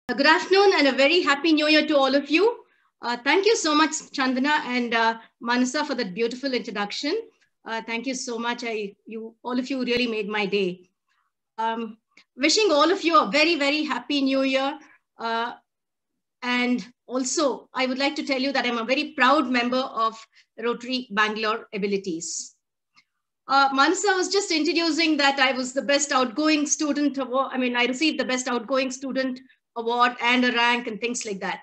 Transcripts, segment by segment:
Good afternoon and a very happy new year to all of you. Thank you so much, Chandana and Manasa, for that beautiful introduction. Thank you so much. All of you really made my day. Um, Wishing all of you a very, very happy new year. Uh, and also, I would like to tell you that I'm a very proud member of Rotary Bangalore Abilities. Manasa was just introducing that I was the best outgoing student award. I mean, I received the best outgoing student award and a rank and things like that.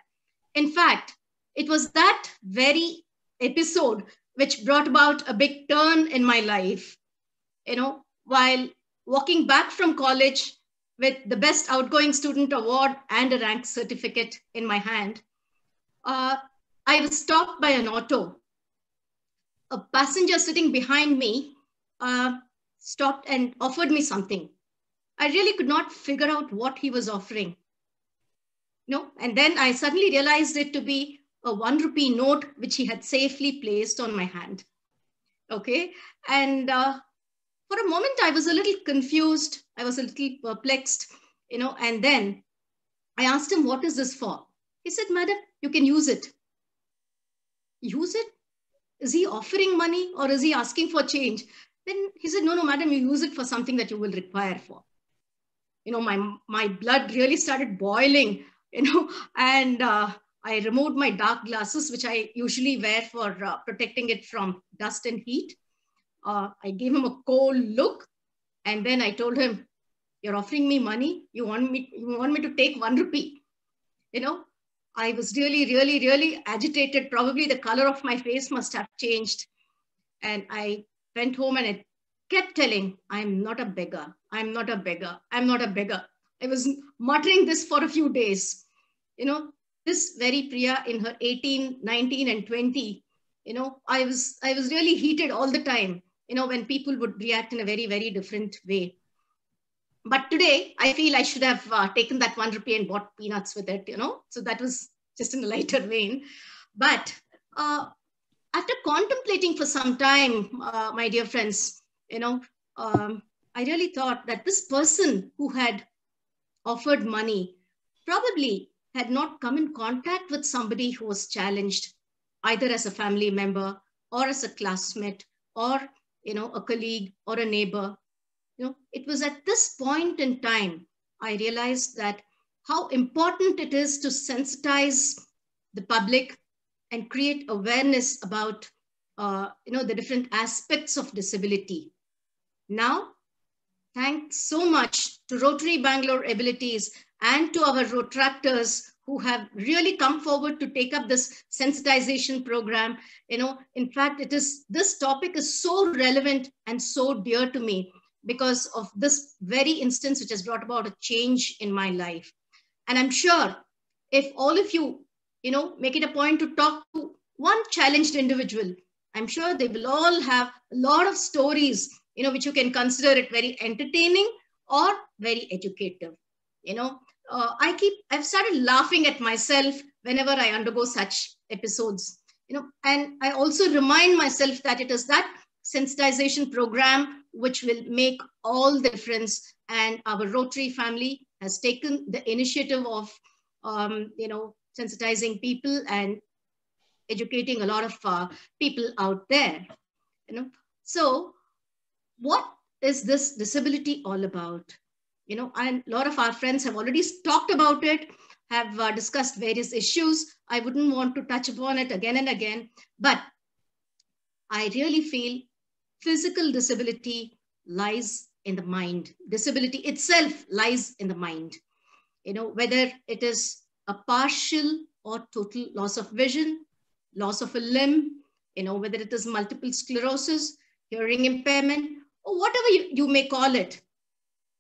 In fact, it was that very episode which brought about a big turn in my life. While walking back from college with the best outgoing student award and a rank certificate in my hand, uh, I was stopped by an auto. A passenger sitting behind me uh, stopped and offered me something. I really could not figure out what he was offering. And then I suddenly realized it to be a 1 rupee note which he had safely placed on my hand. Okay, and for a moment I was a little confused. I was a little perplexed, and then I asked him, "What is this for?" He said, "Madam, you can use it." Use it? Is he offering money or is he asking for change? Then he said, "No, no, madam, you use it for something that you will require for." My blood really started boiling, and I removed my dark glasses, which I usually wear for protecting it from dust and heat. I gave him a cold look, and then I told him, "You're offering me money? You want me to take 1 rupee?" You know, I was really, really, really agitated. Probably the color of my face must have changed. And I went home and I kept telling, "I'm not a beggar. I'm not a beggar. I'm not a beggar." I was muttering this for a few days. You know, this very Priya in her 18, 19, and 20, I was really heated all the time, when people would react in a very, very different way. But today, I feel I should have taken that 1 rupee and bought peanuts with it, So that was just in a lighter vein. But after contemplating for some time, my dear friends, I really thought that this person who had offered money probably had not come in contact with somebody who was challenged, either as a family member or as a classmate or, a colleague or a neighbor. It was at this point in time I realized that how important it is to sensitize the public and create awareness about the different aspects of disability. Now, thanks so much to Rotary Bangalore Abilities and to our Rotractors who have really come forward to take up this sensitization program. In fact, this topic is so relevant and so dear to me because of this very instance which has brought about a change in my life. And I'm sure if all of you, make it a point to talk to one challenged individual, I'm sure they will all have a lot of stories, which you can consider it very entertaining or very educative. I've started laughing at myself whenever I undergo such episodes, and I also remind myself that it is that sensitization program which will make all the difference. And our Rotary family has taken the initiative of, sensitizing people and educating a lot of people out there. So what is this disability all about? And a lot of our friends have already talked about it, have discussed various issues. I wouldn't want to touch upon it again and again, but I really feel physical disability lies in the mind. Disability itself lies in the mind. Whether it is a partial or total loss of vision, loss of a limb, whether it is multiple sclerosis, hearing impairment, or whatever you may call it,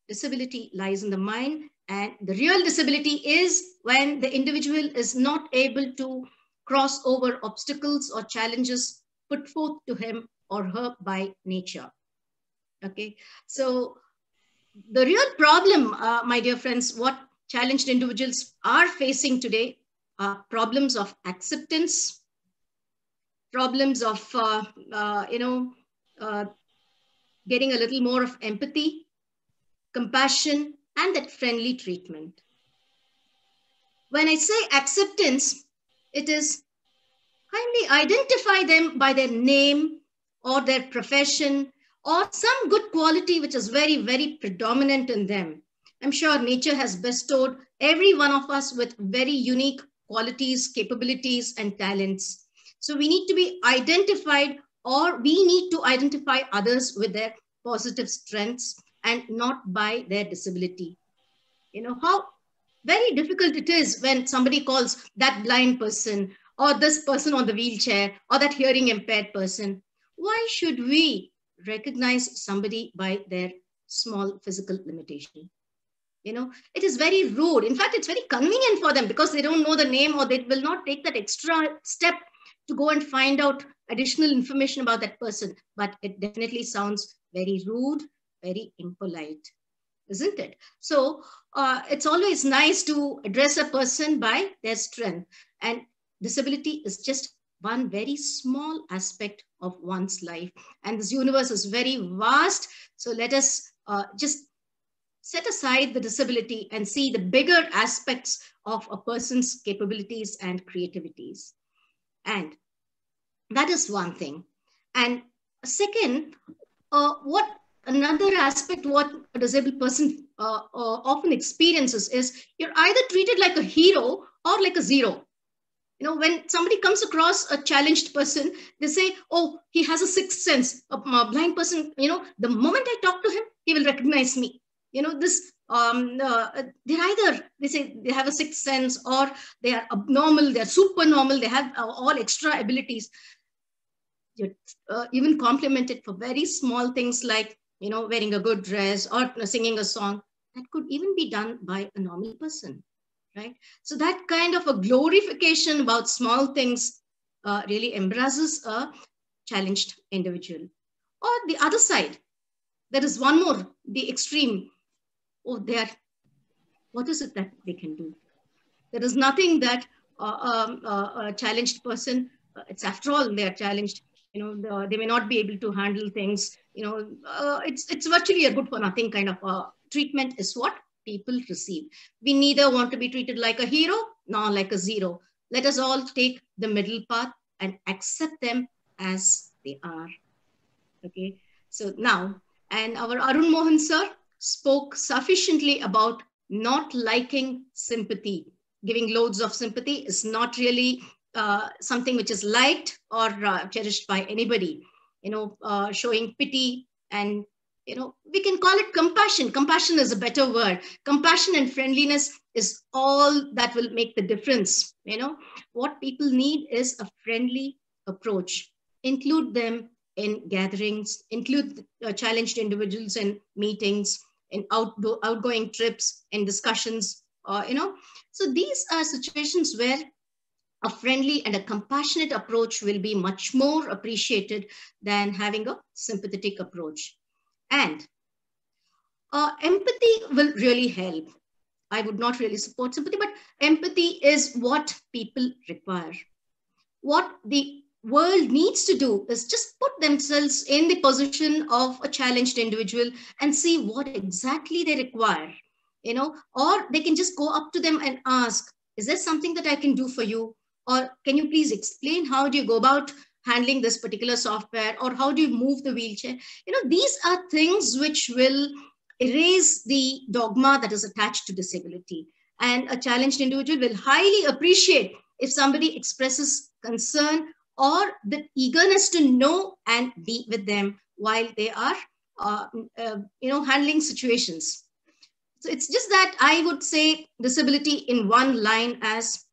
disability lies in the mind. And the real disability is when the individual is not able to cross over obstacles or challenges put forth to him or her by nature. Okay, so the real problem, my dear friends, what challenged individuals are facing today are problems of acceptance, problems of, uh, getting a little more of empathy, compassion, and that friendly treatment. When I say acceptance, it is kindly identify them by their name or their profession or some good quality which is very, very predominant in them. I'm sure nature has bestowed every one of us with very unique qualities, capabilities, and talents. So we need to be identified, or we need to identify others with their positive strengths and not by their disability. You know how very difficult it is when somebody calls that blind person or this person on the wheelchair or that hearing impaired person. Why should we recognize somebody by their small physical limitation? You know, it is very rude. In fact, it's very convenient for them because they don't know the name, or they will not take that extra step to go and find out additional information about that person. But it definitely sounds very rude, very impolite, isn't it? So it's always nice to address a person by their strength. And disability is just one very small aspect of one's life. And this universe is very vast. So let us just set aside the disability and see the bigger aspects of a person's capabilities and creativities. And that is one thing. And second, what another aspect what a disabled person often experiences is you're either treated like a hero or like a zero. You know, when somebody comes across a challenged person, they say, oh, he has a sixth sense. A blind person, the moment I talk to him, he will recognize me. They're either, they say they have a sixth sense, or they are abnormal, they're super normal, they have all extra abilities. You're even complimented for very small things like, wearing a good dress or singing a song. That could even be done by a normal person, right? So that kind of a glorification about small things really embraces a challenged individual. Or the other side, there is one more, the extreme. Oh, what is it that they can do? There is nothing that a challenged person, it's after all, they are challenged. They may not be able to handle things. It's virtually a good for nothing kind of treatment is what people receive. We neither want to be treated like a hero nor like a zero. Let us all take the middle path and accept them as they are. Okay. So now, and our Arun Mohan sir spoke sufficiently about not liking sympathy. Giving loads of sympathy is not really something which is liked or cherished by anybody. Showing pity and, we can call it compassion. Compassion is a better word. Compassion and friendliness is all that will make the difference. What people need is a friendly approach. Include them in gatherings, include challenged individuals in meetings, in outgoing trips, in discussions, So these are situations where a friendly and a compassionate approach will be much more appreciated than having a sympathetic approach. And empathy will really help. I would not really support sympathy, but empathy is what people require. What the world needs to do is just put themselves in the position of a challenged individual and see what exactly they require, or they can just go up to them and ask, is there something that I can do for you? Or can you please explain how do you go about handling this particular software, or how do you move the wheelchair? These are things which will erase the dogma that is attached to disability. And a challenged individual will highly appreciate if somebody expresses concern or the eagerness to know and be with them while they are, handling situations. So it's just that I would say disability in one line as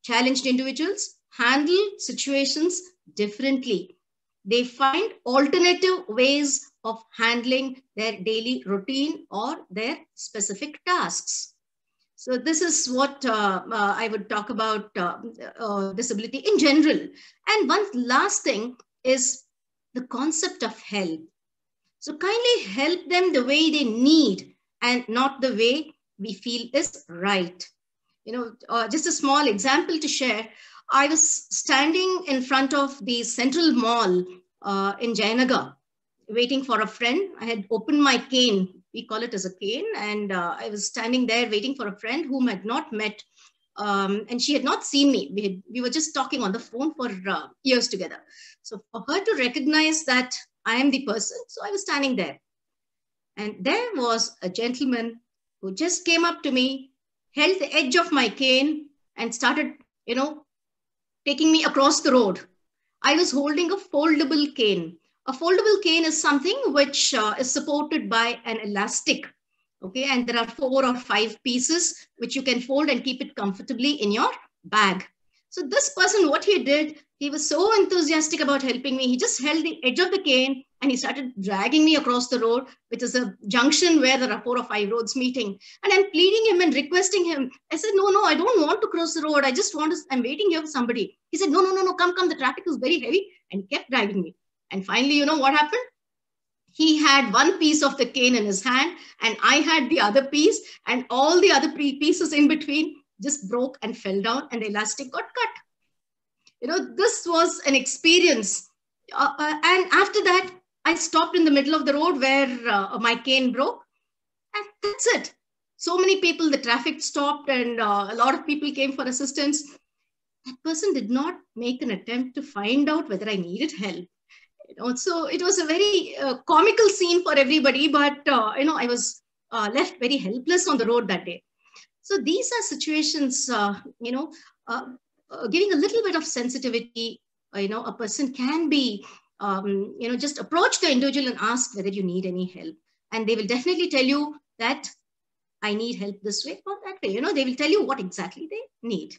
challenged individuals handle situations differently. They find alternative ways of handling their daily routine or their specific tasks. So this is what I would talk about disability in general. And one last thing is the concept of help. So kindly help them the way they need and not the way we feel is right. Just a small example to share. I was standing in front of the Central Mall in Jayanagar, waiting for a friend. I had opened my cane. We call it as a cane. And I was standing there waiting for a friend whom I had not met And she had not seen me. We were just talking on the phone for years together. So for her to recognize that I am the person, so I was standing there. And there was a gentleman who just came up to me, held the edge of my cane, and started, taking me across the road. I was holding a foldable cane. A foldable cane is something which is supported by an elastic. Okay, and there are 4 or 5 pieces which you can fold and keep it comfortably in your bag. So this person, what he did, he was so enthusiastic about helping me. He just held the edge of the cane and he started dragging me across the road, which is a junction where there are 4 or 5 roads meeting. And I'm pleading him and requesting him. I said, no, I don't want to cross the road. I just want to, I'm waiting here for somebody. He said, no, come. The traffic is very heavy. And he kept dragging me. And finally, you know what happened? He had one piece of the cane in his hand and I had the other piece, and all the other pieces in between just broke and fell down and the elastic got cut. This was an experience. And after that, I stopped in the middle of the road where my cane broke, and that's it. So many people, the traffic stopped and a lot of people came for assistance. That person did not make an attempt to find out whether I needed help. So it was a very comical scene for everybody, but I was left very helpless on the road that day. So these are situations, giving a little bit of sensitivity. A person can be, just approach the individual and ask whether you need any help, and they will definitely tell you that I need help this way or that way. They will tell you what exactly they need.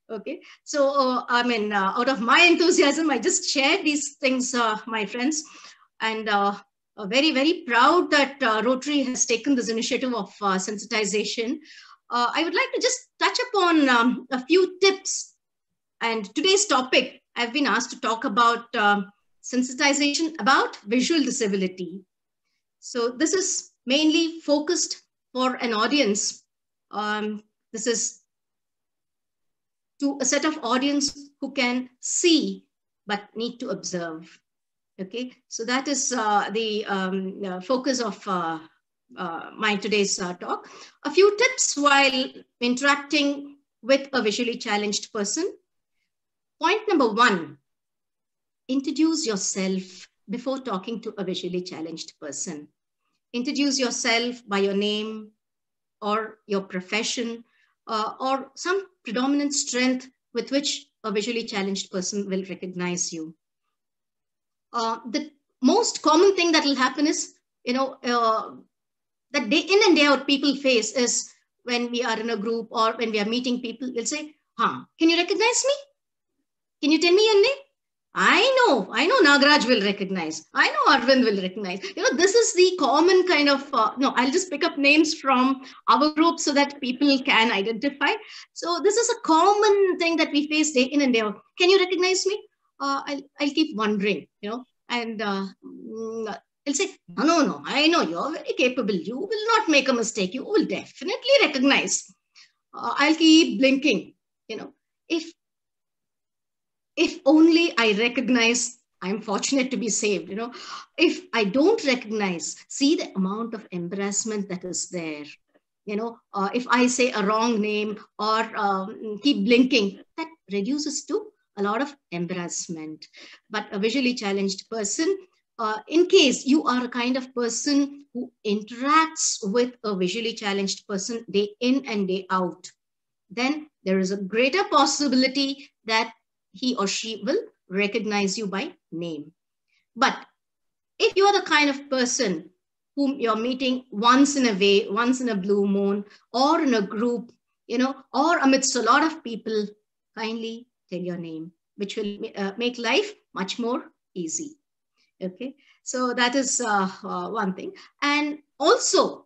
Okay, so out of my enthusiasm, I just shared these things, my friends, and very, very proud that Rotary has taken this initiative of sensitization. I would like to just touch upon a few tips. And today's topic, I've been asked to talk about sensitization about visual disability. So this is mainly focused for an audience. This is to a set of audience who can see but need to observe. Okay, so that is the focus of my today's talk. A few tips while interacting with a visually challenged person. Point number 1, introduce yourself before talking to a visually challenged person. Introduce yourself by your name or your profession, or some predominant strength with which a visually challenged person will recognize you. The most common thing that will happen is, that day in and day out people face is when we are in a group or when we are meeting people, they'll say, can you recognize me? Can you tell me your name? I know Nagaraj will recognize. I know Arvind will recognize. This is the common kind of, I'll just pick up names from our group so that people can identify. So this is a common thing that we face day in and day out. Can you recognize me? I'll keep wondering, and I'll say, no, I know you're very capable. You will not make a mistake. You will definitely recognize. I'll keep blinking, if only I recognize, I'm fortunate to be saved. If I don't recognize, see the amount of embarrassment that is there. If I say a wrong name or keep blinking, that reduces to a lot of embarrassment. But a visually challenged person, in case you are a kind of person who interacts with a visually challenged person day in and day out, then there is a greater possibility that he or she will recognize you by name. But if you are the kind of person whom you're meeting once in a blue moon, or in a group, or amidst a lot of people, kindly tell your name, which will make life much more easy. Okay, so that is one thing. And also,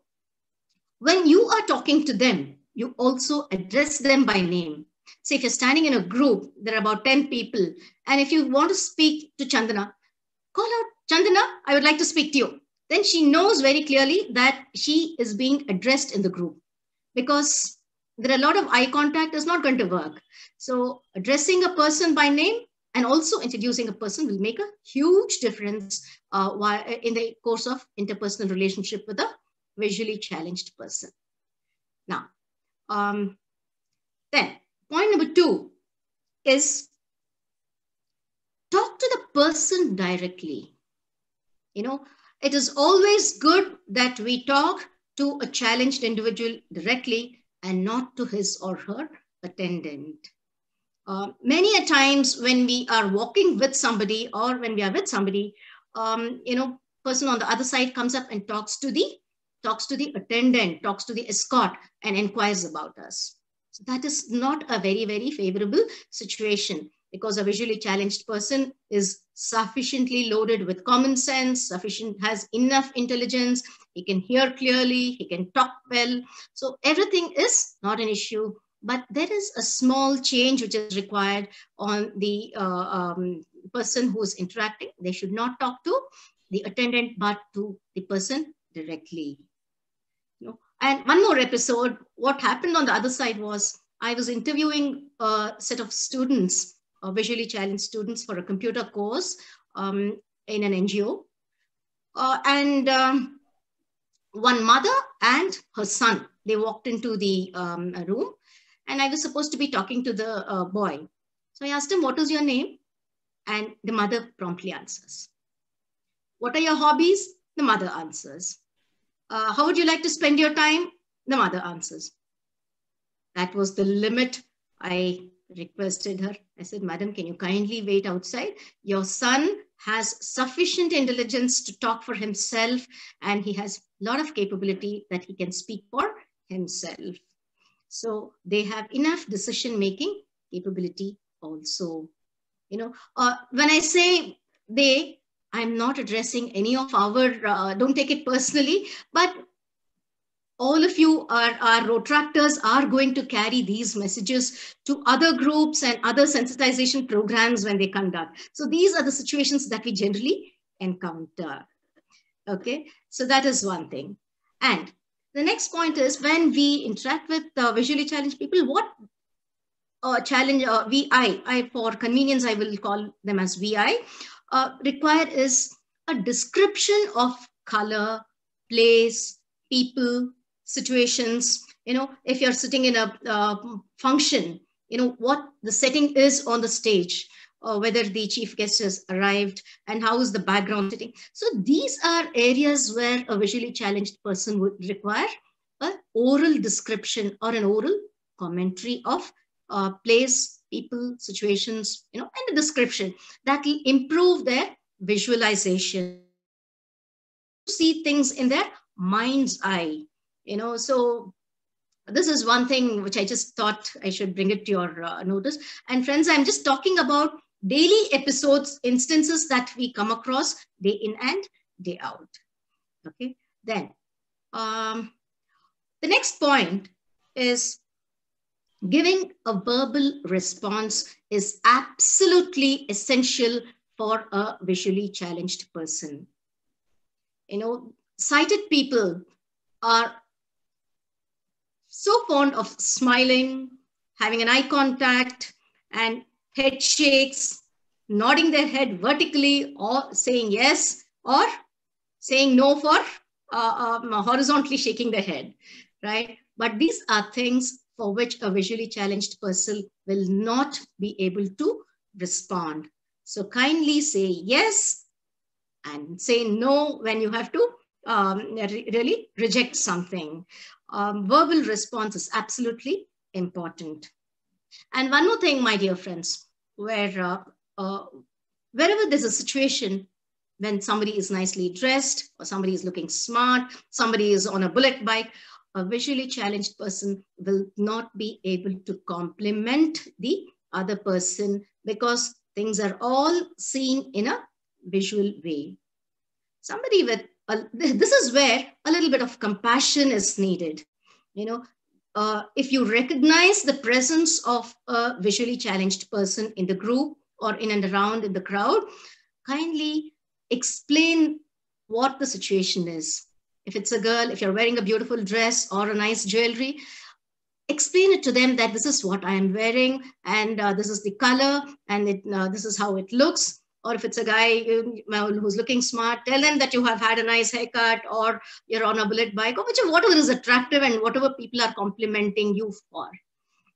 when you are talking to them, you also address them by name. Say if you're standing in a group, there are about 10 people, and if you want to speak to Chandana, call out, Chandana, I would like to speak to you. Then she knows very clearly that she is being addressed in the group, because there are a lot of eye contact is not going to work. So addressing a person by name and also introducing a person will make a huge difference in the course of interpersonal relationship with a visually challenged person. Now, Then point number 2 is talk to the person directly. It is always good that we talk to a challenged individual directly and not to his or her attendant. Many a times when we are walking with somebody or when we are with somebody, person on the other side comes up and talks to the attendant, talks to the escort and inquires about us. So that is not a very, very favorable situation, because a visually challenged person is sufficiently loaded with common sense, has enough intelligence, he can hear clearly, he can talk well. So everything is not an issue, but there is a small change which is required on the person who is interacting. They should not talk to the attendant, but to the person directly. And one more episode, what happened on the other side was I was interviewing a set of students, visually challenged students, for a computer course in an NGO. One mother and her son, they walked into the room, and I was supposed to be talking to the boy. So I asked him, what is your name? And the mother promptly answers. What are your hobbies? The mother answers. How would you like to spend your time? The mother answers. That was the limit. I requested her. I said, Madam, can you kindly wait outside? Your son has sufficient intelligence to talk for himself, and he has a lot of capability that he can speak for himself. So they have enough decision-making capability also. When I say they, I'm not addressing any of our, don't take it personally, but all of you our Rotractors are going to carry these messages to other groups and other sensitization programs when they conduct. So these are the situations that we generally encounter. Okay, so that is one thing. And the next point is, when we interact with visually challenged people, what challenge VI, for convenience, I will call them as VI, require is a description of color, place, people, situations. If you're sitting in a function, what the setting is on the stage, or whether the chief guest has arrived and how is the background sitting. So these are areas where a visually challenged person would require an oral description or an oral commentary of place, people, situations, and a description that will improve their visualization, see things in their mind's eye. So this is one thing which I just thought I should bring it to your notice. And friends, I'm just talking about daily episodes, instances that we come across day in and day out. Okay, then the next point is giving a verbal response is absolutely essential for a visually challenged person. Sighted people are so fond of smiling, having an eye contact, and head shakes, nodding their head vertically, or saying yes, or saying no for horizontally shaking their head, right? But these are things for which a visually challenged person will not be able to respond. So kindly say yes and say no when you have to really reject something. Verbal response is absolutely important. And one more thing, my dear friends, wherever there's a situation when somebody is nicely dressed, or somebody is looking smart, somebody is on a bullet bike, a visually challenged person will not be able to compliment the other person, because things are all seen in a visual way. Somebody with this is where a little bit of compassion is needed. If you recognize the presence of a visually challenged person in the group or in and around in the crowd, kindly explain what the situation is. If it's a girl, if you're wearing a beautiful dress or a nice jewelry, explain it to them that this is what I am wearing, and this is the color, and this is how it looks. Or if it's a guy who's looking smart, tell them that you have had a nice haircut, or you're on a bullet bike, or whatever is attractive and whatever people are complimenting you for.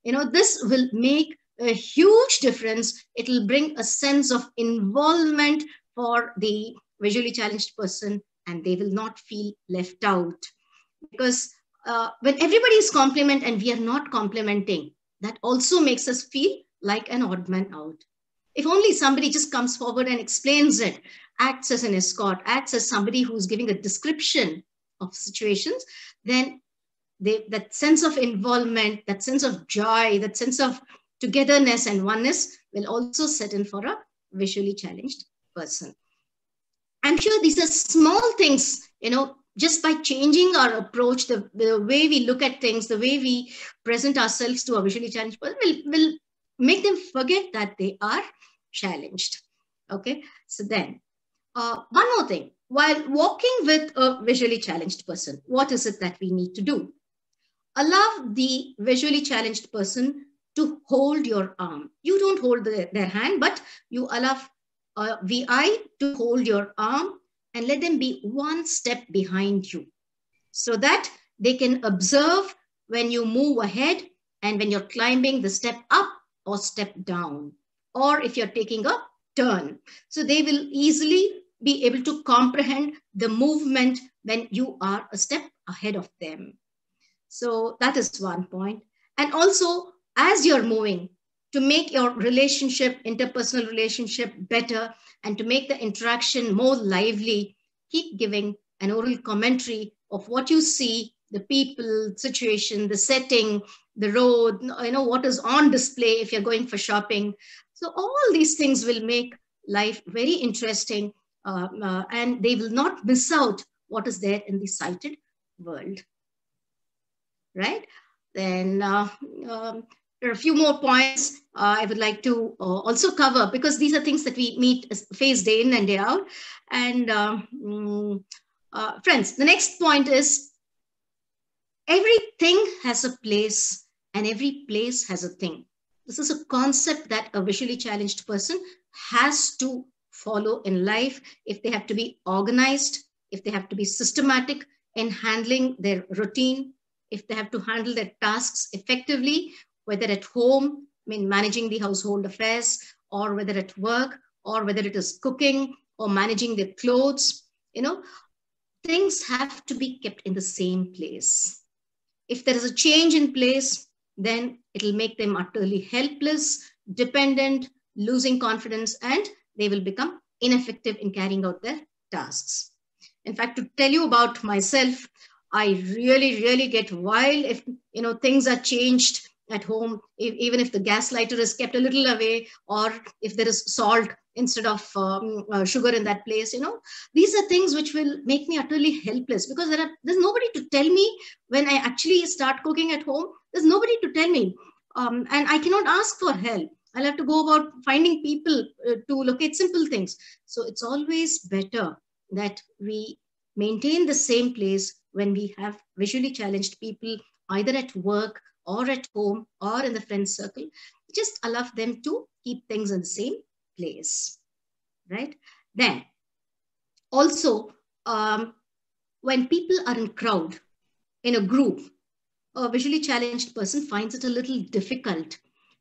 This will make a huge difference. It will bring a sense of involvement for the visually challenged person, and they will not feel left out. Because when everybody is compliment and we are not complimenting, that also makes us feel like an odd man out. If only somebody just comes forward and explains it, acts as an escort, acts as somebody who's giving a description of situations, then that sense of involvement, that sense of joy, that sense of togetherness and oneness will also set in for a visually challenged person. I'm sure these are small things, just by changing our approach, the way we look at things, the way we present ourselves to a visually challenged person will make them forget that they are challenged. Okay, so then one more thing. While walking with a visually challenged person, what is it that we need to do? Allow the visually challenged person to hold your arm. You don't hold their hand, but you allow VI to hold your arm and let them be one step behind you so that they can observe when you move ahead and when you're climbing the step up or step down, or if you're taking a turn. So they will easily be able to comprehend the movement when you are a step ahead of them. So that is one point. And also, as you're moving, to make your relationship, interpersonal relationship better, and to make the interaction more lively, keep giving an oral commentary of what you see, the people, situation, the setting, the road, what is on display if you're going for shopping. So all these things will make life very interesting, and they will not miss out what is there in the sighted world. Right? Then there are a few more points I would like to also cover, because these are things that we face day in and day out. And friends, the next point is everything has a place and every place has a thing. This is a concept that a visually challenged person has to follow in life if they have to be organized, if they have to be systematic in handling their routine, if they have to handle their tasks effectively, whether at home, managing the household affairs, or whether at work, or whether it is cooking or managing their clothes, things have to be kept in the same place. If there is a change in place, then it'll make them utterly helpless, dependent, losing confidence, and they will become ineffective in carrying out their tasks. In fact, to tell you about myself, I really, really get wild if, things are changed at home, even if the gas lighter is kept a little away, or if there is salt instead of sugar in that place. These are things which will make me utterly helpless, because there's nobody to tell me when I actually start cooking at home. There's nobody to tell me, and I cannot ask for help. I'll have to go about finding people to locate simple things. So it's always better that we maintain the same place when we have visually challenged people, either at work or at home or in the friend circle. Just allow them to keep things in the same place, right? Then also, when people are in crowd, in a group, a visually challenged person finds it a little difficult.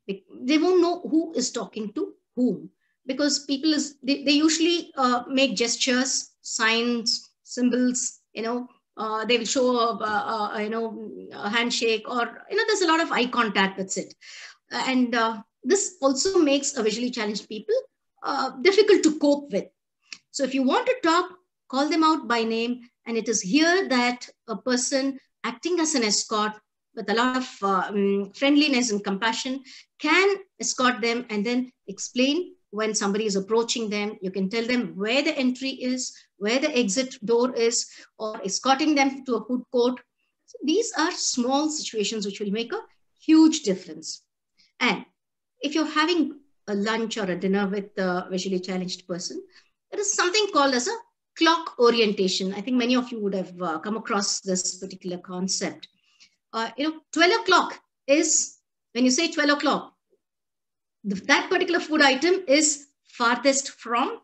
They won't know who is talking to whom, because people they usually make gestures, signs, symbols, they will show a handshake, or there's a lot of eye contact. That's it. And this also makes a visually challenged people difficult to cope with. So if you want to talk, call them out by name. And it is here that a person acting as an escort with a lot of friendliness and compassion can escort them and then explain when somebody is approaching them. You can tell them where the entry is, where the exit door is, or escorting them to a food court. So these are small situations which will make a huge difference. And if you're having a lunch or a dinner with a visually challenged person, there is something called as a clock orientation. I think many of you would have come across this particular concept. 12 o'clock is, when you say 12 o'clock, that particular food item is farthest from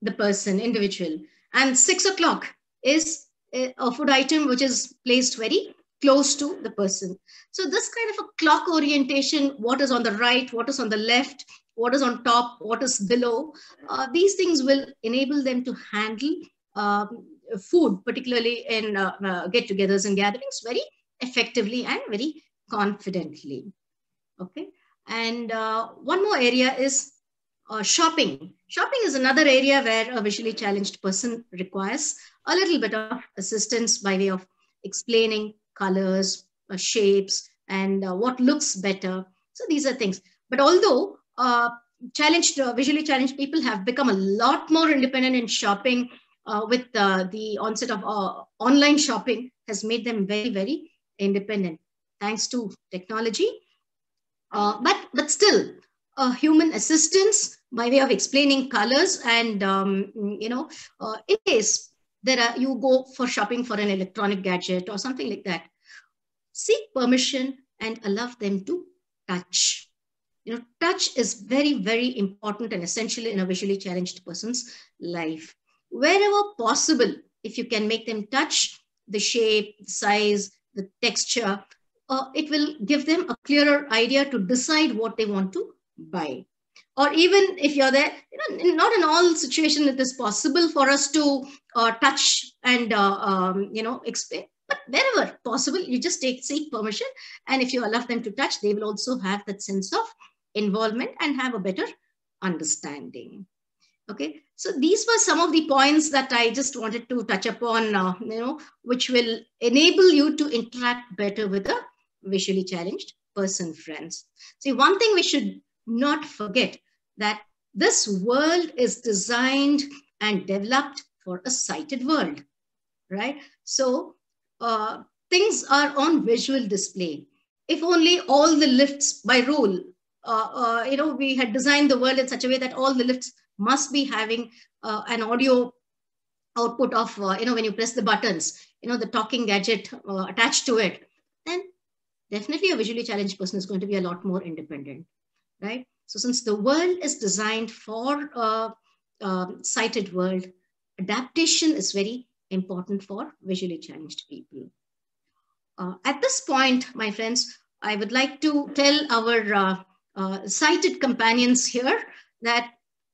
the person, individual. And 6 o'clock is a food item which is placed very close to the person. So this kind of a clock orientation, what is on the right, what is on the left, what is on top, what is below, these things will enable them to handle food, particularly in get-togethers and gatherings, very effectively and very confidently. Okay. And one more area is shopping. Shopping is another area where a visually challenged person requires a little bit of assistance by way of explaining colors, shapes, and what looks better. So these are things. But although visually challenged people have become a lot more independent in shopping with the onset of online shopping has made them very, very independent thanks to technology. But still, human assistance by way of explaining colors and, in case you go for shopping for an electronic gadget or something like that, seek permission and allow them to touch. Touch is very, very important and essential in a visually challenged person's life. Wherever possible, if you can make them touch the shape, the size, the texture, it will give them a clearer idea to decide what they want to buy. Or even if you're there, not in all situations it is possible for us to touch and, explain. But wherever possible, you just seek permission. And if you allow them to touch, they will also have that sense of involvement and have a better understanding. Okay, so these were some of the points that I just wanted to touch upon, which will enable you to interact better with a visually challenged person, friends. See, one thing we should not forget, that this world is designed and developed for a sighted world, right? So things are on visual display. If only all the lifts by rule, we had designed the world in such a way that all the lifts must be having an audio output of, when you press the buttons, the talking gadget attached to it, then definitely a visually challenged person is going to be a lot more independent, right? So since the world is designed for a sighted world, adaptation is very important for visually challenged people. At this point, my friends, I would like to tell our sighted companions here that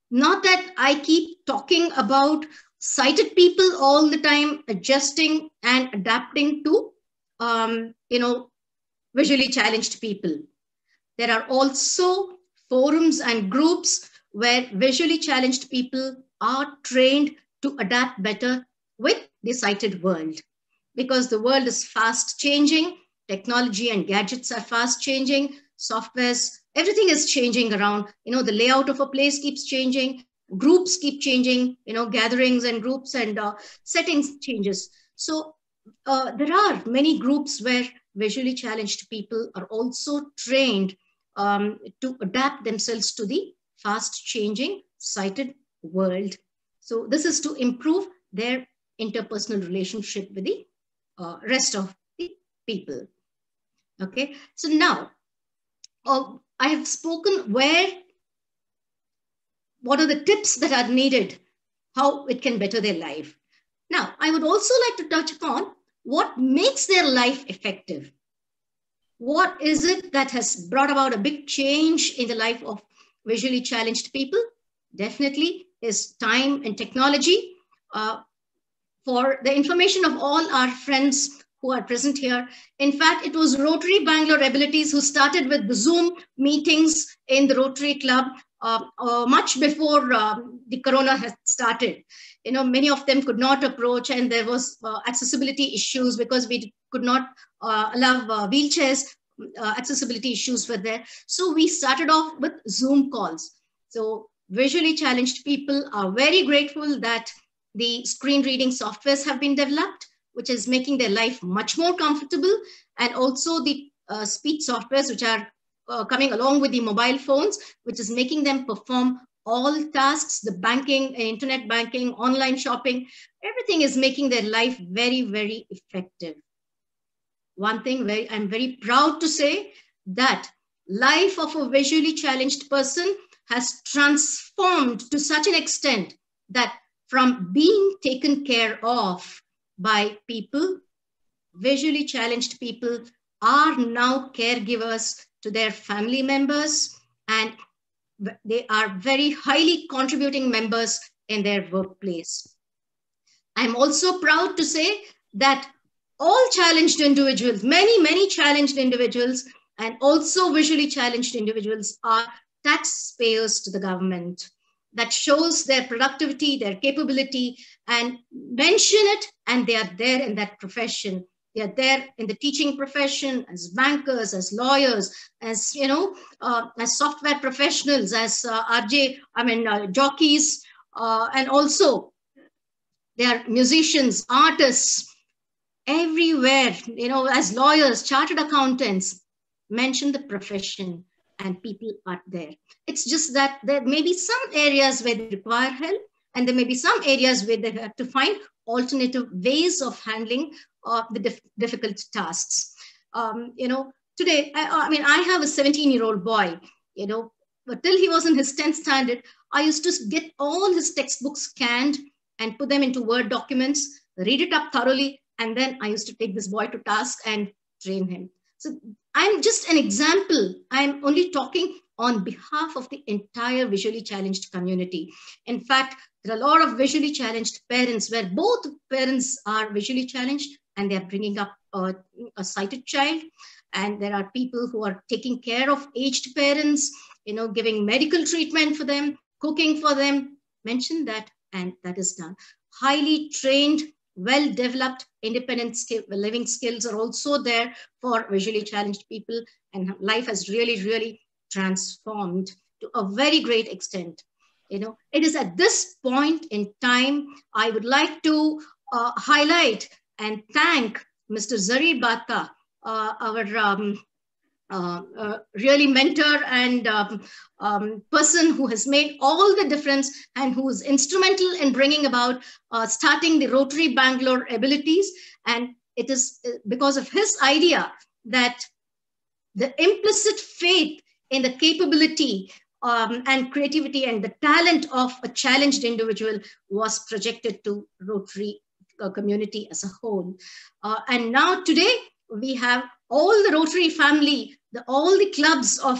not that I keep talking about sighted people all the time, adjusting and adapting to, visually challenged people. There are also forums and groups where visually challenged people are trained to adapt better with the sighted world, because the world is fast changing. Technology and gadgets are fast changing. Softwares, everything is changing around. The layout of a place keeps changing. Groups keep changing. Gatherings and groups and settings changes. So there are many groups where visually challenged people are also trained to adapt themselves to the fast changing sighted world. So this is to improve their interpersonal relationship with the rest of the people. Okay, so now I have spoken what are the tips that are needed, how it can better their life. Now, I would also like to touch upon what makes their life effective. What is it that has brought about a big change in the life of visually challenged people? Definitely is time and technology. For the information of all our friends who are present here, in fact, it was Rotary Bangalore Abilities who started with the Zoom meetings in the Rotary Club much before the Corona had started. Many of them could not approach, and there was accessibility issues because we could not allow wheelchairs. Accessibility issues were there. So we started off with Zoom calls. So visually challenged people are very grateful that the screen reading softwares have been developed, which is making their life much more comfortable, and also the speech softwares, which are coming along with the mobile phones, which is making them perform all tasks, the banking, internet banking, online shopping, everything is making their life very, very effective. One thing I'm very proud to say, that life of a visually challenged person has transformed to such an extent that from being taken care of by people visually challenged people are now caregivers to their family members, and they are very highly contributing members in their workplace. I'm also proud to say that all challenged individuals, many challenged individuals, and also visually challenged individuals are taxpayers to the government. That shows their productivity, their capability, and mention it, and they are there in that profession. They are there in the teaching profession, as bankers, as lawyers, as as software professionals, as jockeys, and also they are musicians, artists, everywhere, as lawyers, chartered accountants. Mention the profession and people are there. It's just that there may be some areas where they require help, and there may be some areas where they have to find alternative ways of handling the difficult tasks. Today, I have a 17-year-old boy, but till he was in his 10th standard, I used to get all his textbooks scanned and put them into Word documents, read it up thoroughly, and then I used to take this boy to task and train him. So I'm just an example. I'm only talking on behalf of the entire visually challenged community. In fact, there are a lot of visually challenged parents where both parents are visually challenged and they're bringing up a sighted child. And there are people who are taking care of aged parents, giving medical treatment for them, cooking for them. Mention that, and that is done. Highly trained, well-developed, independent living skills are also there for visually challenged people, and life has really transformed to a very great extent. It is at this point in time, I would like to highlight and thank Mr. Zari Bata, our really mentor and person who has made all the difference and who is instrumental in bringing about starting the Rotary Bangalore abilities. And it is because of his idea that the implicit faith in the capability and creativity and the talent of a challenged individual was projected to Rotary community as a whole. And now today we have all the Rotary family, all the clubs of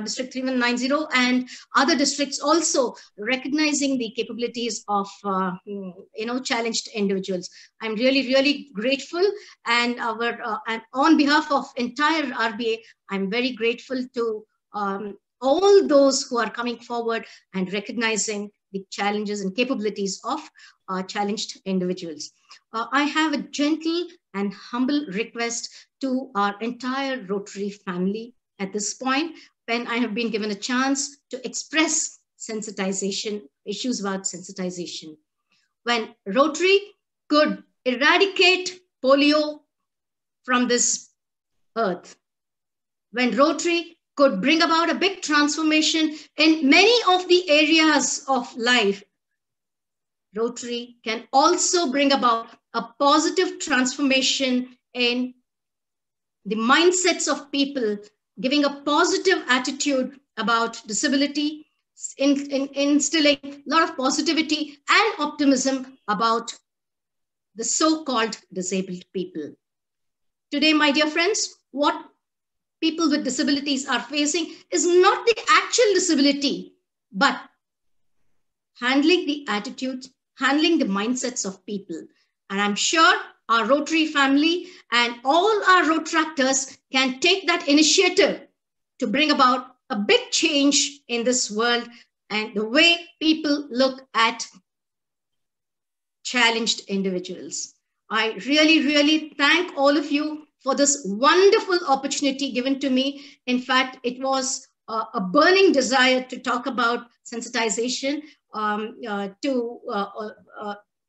District 3190 and other districts also recognizing the capabilities of challenged individuals. I'm really grateful, and and on behalf of entire RBA, I'm very grateful to all those who are coming forward and recognizing the challenges and capabilities of challenged individuals. I have a gentle and humble request to our entire Rotary family at this point, when I have been given a chance to express sensitization, issues about sensitization. When Rotary could eradicate polio from this earth, when Rotary could bring about a big transformation in many of the areas of life, Rotary can also bring about a positive transformation in the mindsets of people, giving a positive attitude about disability, instilling a lot of positivity and optimism about the so-called disabled people. Today, my dear friends, what people with disabilities are facing is not the actual disability, but handling the attitudes, handling the mindsets of people. And I'm sure our Rotary family and all our Rotractors can take that initiative to bring about a big change in this world and the way people look at challenged individuals. I really thank all of you for this wonderful opportunity given to me. In fact, it was a burning desire to talk about sensitization.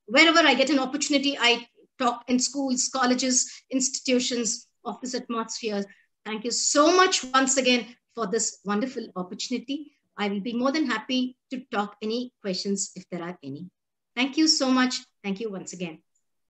Wherever I get an opportunity, I talk in schools, colleges, institutions, office atmospheres. Thank you so much once again for this wonderful opportunity. I will be more than happy to talk any questions if there are any. Thank you so much. Thank you once again.